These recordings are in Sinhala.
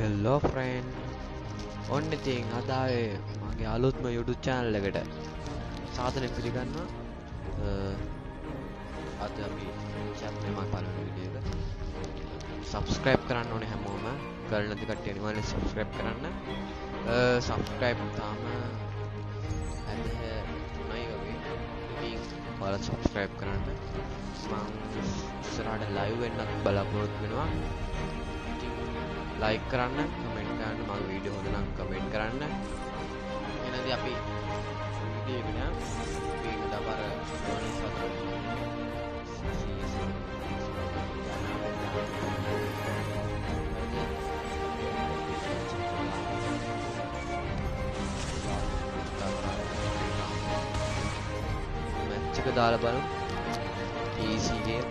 Hello friend. ඔන්න ඉතින් අද ආවේ මගේ අලුත්ම YouTube channel එකට සාදරයෙන් පිළිගන්නවා. අද අපි channel එක පළවෙනි වීඩියෝ එක subscribe කරන්න ඕනේ හැමෝම. කරලා නැති කට්ටිය අනිවාර්යෙන් subscribe කරන්න. subscribe තාම ඇද 3යි වගේ. ඉතින් ඔයාලා subscribe කරන්න. මම ඉස්සරහට live වෙන්නත් බලාපොරොත්තු වෙනවා. like කරන්න, comment කරන්න, මගේ වීඩියෝ හොඳ නම් comment කරන්න. එහෙනම් අපි වීඩියෝ එක නෑ මේක දවර මැච් එක දාලා බලමු. easy game.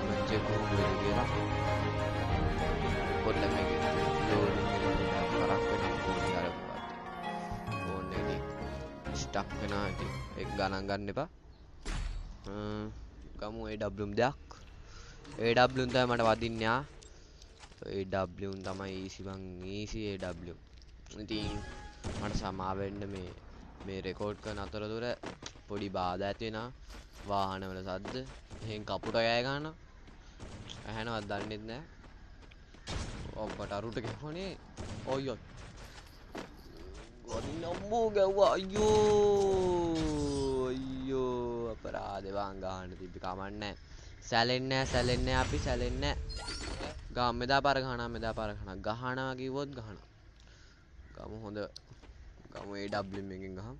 මැච් එක කොහොමද කියලා පොඩ්ඩක් මේක ලෝඩින් එක කරක් වෙනවා ෆෝන් එක අරපුවාට. ෆෝන් එකේ ස්ටක් වෙනවා ඉතින් ඒක ගණන් ගන්න එපා. ගමු AW දෙයක්. AW තමයි මට වදින්නේ ආ. AW තමයි easy බං easy AW. ඉතින් මට සමා වෙන්න මේ රෙකෝඩ් කරන අතරතුර පොඩි බාධා ඇති වෙනවා. වාහනවල සද්ද. එහෙන් කපුට ගෑ ගන්නවා. ඇහෙනවද දන්නෙත් නෑ. ඔබට අරුට ගැහුණේ ඔයෝ ගොඩින් අම්මෝ ගැව්වා අයියෝ අපරාධේ වාන් ගහන්න තිබ්බ කමන්නේ සැලෙන්නේ අපි සැලෙන්නේ ගාම් මෙදා පාර ගහනවා කිව්වොත් ගහනවා ගමු හොඳ ගමු AW එකෙන් ගහමු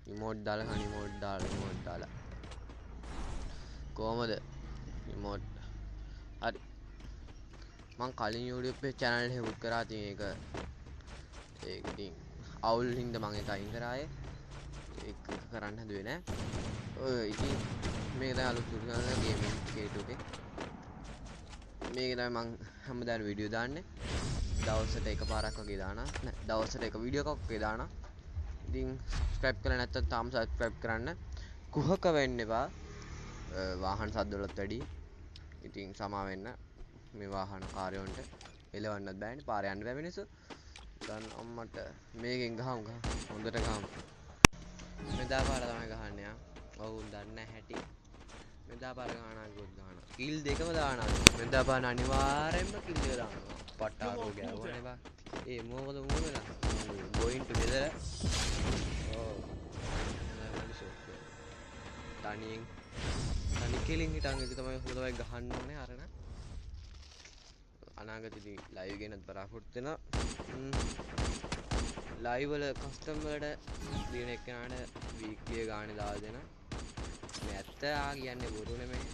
රිමෝට් දාලා කොහමද රිමෝට් හරි මං කලින් YouTube channel එකක් කරා තින් ඒක ඉතින් අවුල් හින්දා මං ඒක අයින් කරා ඒක කරන්න හදුවේ නෑ ඔය ඉතින් මේක තමයි අලුත් ගේමින් K2 එකේ මේක තමයි මං හැමදාම වීඩියෝ දාන්නේ දවසට එකපාරක් වගේ දානවා නෑ දවසට එක වීඩියෝ එකක් වගේ දානවා ඉතින් subscribe කරලා නැත්නම් තාම subscribe කරන්න කුහක වෙන්න එපා වාහන සද්ද වලත් වැඩි ඉතින් සමා වෙන්න මේ වාහන කාර්යවන්ට එලවන්නත් බෑනේ පාරේ යන්න බෑ මිනිස්සු දැන් අම්මට මේකෙන් ගහමු හොඳට ගහමු මෙදා පාර තමයි ගහන්නේ ආ ඔව් දන්නේ හැටි මෙදා පාර ගහනවා කිව්වොත් ගහනවා කිල් දෙකම දානවා මෙදා පාර අනිවාර්යෙන්ම කිල් දෙක දානවා පටාරෝ ගෑවනේ බා ඒ මොකද මොකද going together ඔව් තනි කිලින් හිටන් ඉතින් තමයි හොඳයි ගහන්න ඕනේ අරන අනාගතේදී ලයිව් ගෙනත් බලාපොරොත්තු වෙනවා ලයිව් වල කස්ටම් වලට දින එක්කනට වීක්ලි ගානේ දාලා දෙන මේ ඇත්ත ආ කියන්නේ බොරු නෙමෙයි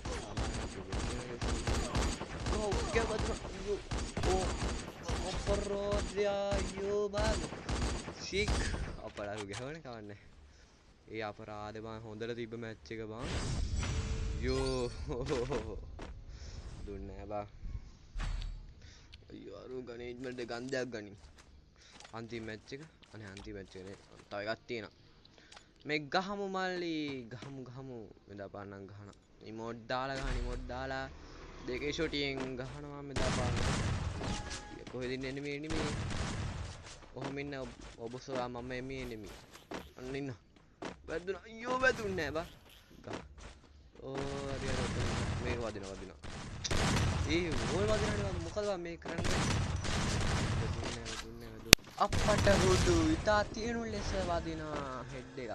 අපරාධ ගහවනේ කවන්නේ ඒ අපරාධ බං හොඳට තිබ්බ මැච් එක බං යෝ දුන්නේ නෑ බං අයියෝ අර ගණේජ්මන්ට් එක ගන්දයක් ගනි අන්තිම මැච් එක අනේ අන්තිම මැච් එකනේ තව එකක් තියෙනවා මේ ගහමු මල්ලි ගහමු මෙදා පාන්නම් ගහන රිමෝට් දාලා දෙකේ ෂොටියෙන් ගහනවා මෙදා පාන්න කොහෙද ඉන්නේ එනිමි ඔහොම ඉන්න ඔබසවා මම එමි එනිමි අන්න ඉන්න වැදුනා අයියෝ වැදුන්නේ නෑ බා ඕ හරි මේක වදිනවා ඒ මොල් වදිනානේ මොකද මේ කරන්නේ අපට හුදු ඉතා තියුණු ලෙස වදිනා හෙඩ් එකක්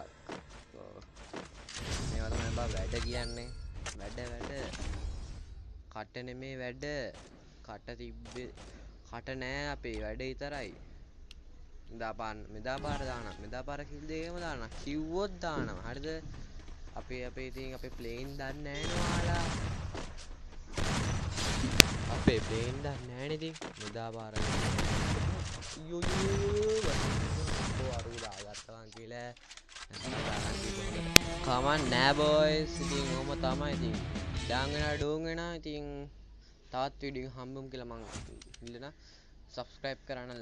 මේවා තමයි බා වැඩ කියන්නේ වැඩ කට නෙමේ වැඩ කට තිබ්බේ කට නෑ අපේ වැඩ විතරයි මෙදා පාර කිව් දෙකම දානවා කිව්වොත් දානවා හරිද අපේ ඉතින් අපේ ප්ලේන් දන්නේ නෑනේ ඔයාලා අපේ ප්ලේන් දන්නේ නෑනේ ඉතින් මෙදා පාර යෝ අරු දාගත්තා කියලා කමන් නෑ බොයිස් ඉතින් ඔහොම තමයි ඉතින් ඩෝන් වෙනා ඉතින් තවත් වීඩියෝ හම්බුම් කියලා මං ඉල්ලනවා subscribe කරන්න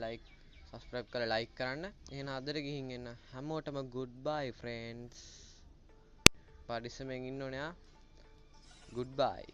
subscribe කරලා like කරන්න එහෙනම් අදට ගිහින් එන්න හැමෝටම goodbye friends පරිස්සමෙන් ඉන්න ඕනේ ආ goodbye